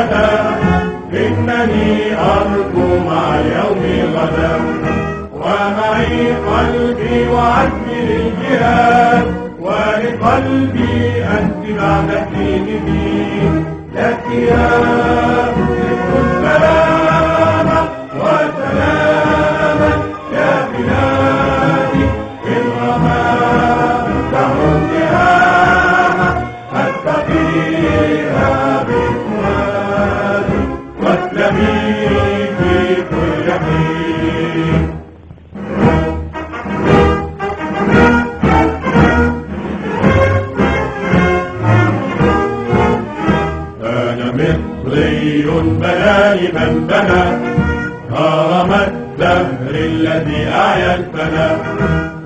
غدا، إنني أرجو مع اليوم غدا، ومعي قلبي وعزمي للجهاد، ولقلبي أنت بعد سنين لك يا ذكر السلامة وسلاما يا بلادي بالغمام دهر التهامة أستقيها بفؤادي واسلمي في كل حين. مصري بناني من بنى هرم الدهر الذي أعيا الفنا،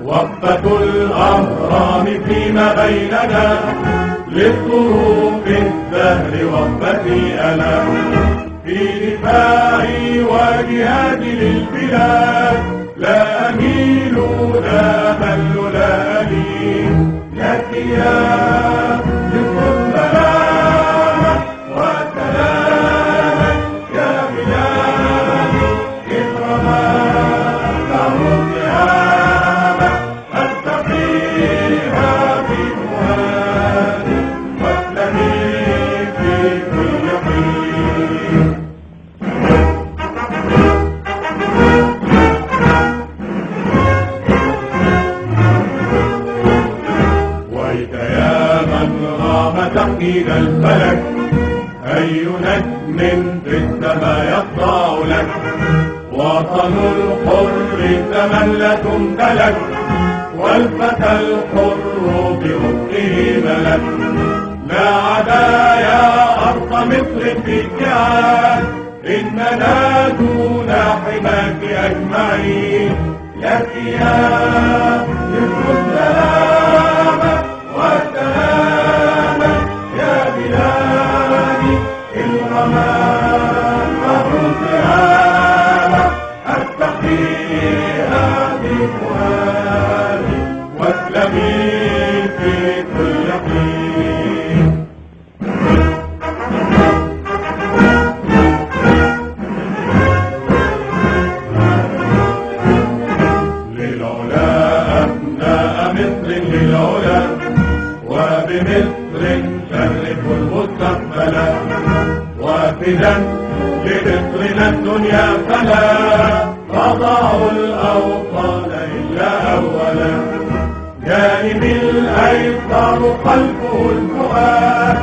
وقفة الأهرام فيما بيننا للظروف الدهر وقفتي أنا، في دفاعي وجهادي للبلاد لا أميل لا أمل لا ألين لك يا تقييد الفلك، أي نجم في السماء يخضع لك، وطن الحر تملة امتلك، والفتى الحر بحكمه ملك، لا عدا يا أرض مصر في اتحاد، إننا دون حماك أجمعين لك يا ذكر السلامة والسلامة يا بلادي الغمام دهر التهامة أستقيها بفؤادي واسلمي في كل حين. للعلا أبناء مصر للعلا، وبمصر شرفوا المستقبل، وفدا لمصرنا الدنيا فلا تضعوا الأوطان إلا أولا، جانب الأيسر خلفه الفؤاد،